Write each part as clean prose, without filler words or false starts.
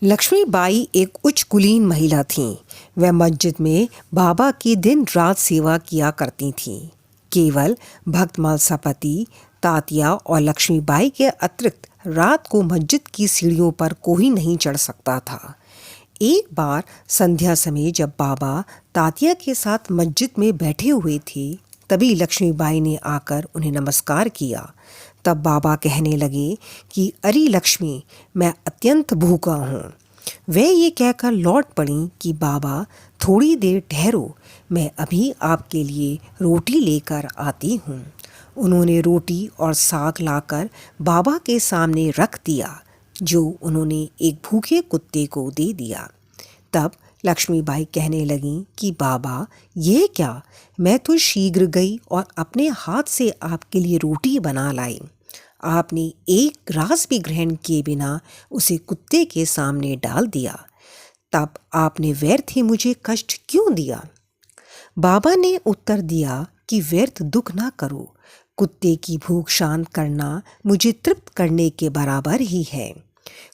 लक्ष्मीबाई एक उच्च कुलीन महिला थीं। वह मस्जिद में बाबा की दिन रात सेवा किया करती थीं। केवल भक्त मालसापति, तातिया और लक्ष्मीबाई के अतिरिक्त रात को मस्जिद की सीढ़ियों पर कोई नहीं चढ़ सकता था। एक बार संध्या समय जब बाबा तातिया के साथ मस्जिद में बैठे हुए थे, तभी लक्ष्मीबाई ने आकर उन्हें नमस्कार किया। तब बाबा कहने लगे कि अरे लक्ष्मी, मैं अत्यंत भूखा हूँ। वह ये कहकर लौट पड़ी कि बाबा थोड़ी देर ठहरो, मैं अभी आपके लिए रोटी लेकर आती हूँ। उन्होंने रोटी और साग लाकर बाबा के सामने रख दिया, जो उन्होंने एक भूखे कुत्ते को दे दिया। तब लक्ष्मीबाई कहने लगीं कि बाबा, यह क्या, मैं तो शीघ्र गई और अपने हाथ से आपके लिए रोटी बना लाई। आपने एक ग्रास भी ग्रहण किए बिना उसे कुत्ते के सामने डाल दिया। तब आपने व्यर्थ ही मुझे कष्ट क्यों दिया? बाबा ने उत्तर दिया कि व्यर्थ दुख ना करो, कुत्ते की भूख शांत करना मुझे तृप्त करने के बराबर ही है।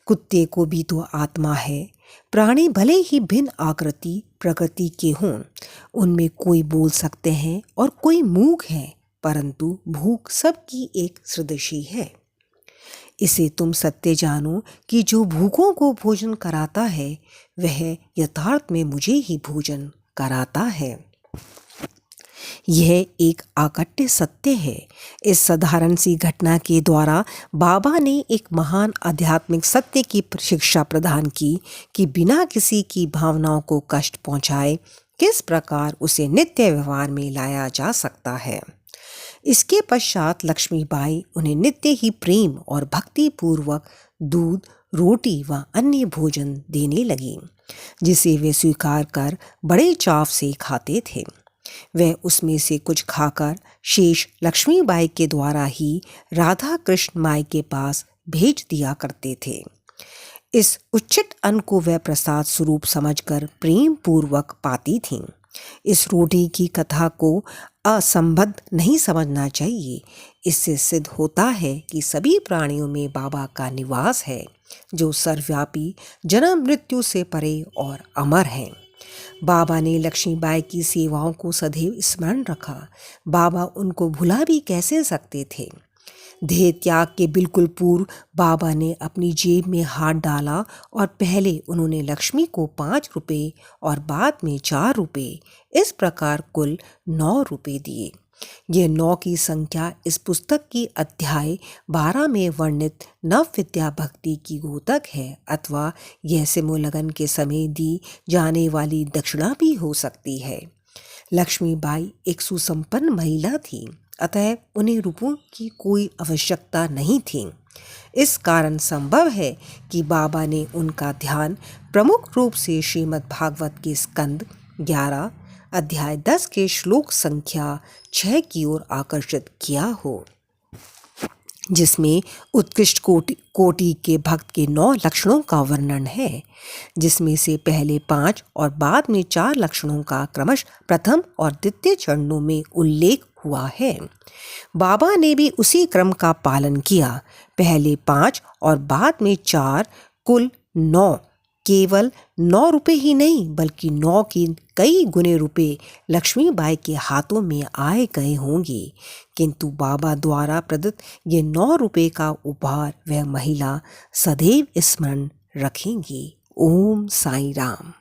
कुत्ते को भी तो आत्मा है। प्राणी भले ही भिन्न आकृति प्रकृति के हों, उनमें कोई बोल सकते हैं और कोई मूक है, परंतु भूख सबकी एक सदृशी है। इसे तुम सत्य जानो कि जो भूखों को भोजन कराता है, वह यथार्थ में मुझे ही भोजन कराता है। यह एक अकट्य सत्य है। इस साधारण सी घटना के द्वारा बाबा ने एक महान आध्यात्मिक सत्य की शिक्षा प्रदान की कि बिना किसी की भावनाओं को कष्ट पहुंचाए किस प्रकार उसे नित्य व्यवहार में लाया जा सकता है। इसके पश्चात लक्ष्मीबाई उन्हें नित्य ही प्रेम और भक्ति पूर्वक दूध, रोटी व अन्य भोजन देने लगी, जिसे वे स्वीकार कर बड़े चाव से खाते थे। वह उसमें से कुछ खाकर शेष लक्ष्मीबाई के द्वारा ही राधा कृष्ण माई के पास भेज दिया करते थे। इस उच्चिष्ट अन्न को वह प्रसाद स्वरूप समझकर प्रेम पूर्वक पाती थीं। इस रोटी की कथा को असंबद्ध नहीं समझना चाहिए। इससे सिद्ध होता है कि सभी प्राणियों में बाबा का निवास है, जो सर्वव्यापी, जन्म मृत्यु से परे और अमर है। बाबा ने लक्ष्मीबाई की सेवाओं को सदैव स्मरण रखा। बाबा उनको भुला भी कैसे सकते थे। देह त्याग के बिल्कुल पूर्व बाबा ने अपनी जेब में हाथ डाला और पहले उन्होंने लक्ष्मी को 5 रुपये और बाद में 4 रुपये, इस प्रकार कुल 9 रुपये दिए। यह 9 की संख्या इस पुस्तक की अध्याय 12 में वर्णित नव विद्या भक्ति की द्योतक है, अथवा यह सिमोलगन के समय दी जाने वाली दक्षिणा भी हो सकती है। लक्ष्मीबाई एक सुसंपन्न महिला थी, अतः उन्हें रुपयों की कोई आवश्यकता नहीं थी। इस कारण संभव है कि बाबा ने उनका ध्यान प्रमुख रूप से श्रीमद् भागवत के स्कंद 11 अध्याय 10 के श्लोक संख्या 6 की ओर आकर्षित किया हो, जिसमें उत्कृष्ट कोटि के भक्त के 9 लक्षणों का वर्णन है, जिसमें से पहले 5 और बाद में 4 लक्षणों का क्रमशः प्रथम और द्वितीय चरणों में उल्लेख हुआ है। बाबा ने भी उसी क्रम का पालन किया। पहले 5 और बाद में 4, कुल 9। केवल 9 रुपये ही नहीं, बल्कि 9 की कई गुने रुपये लक्ष्मीबाई के हाथों में आए गए होंगे, किंतु बाबा द्वारा प्रदत्त ये 9 रुपये का उपहार वह महिला सदैव स्मरण रखेंगी। ओम साईं राम।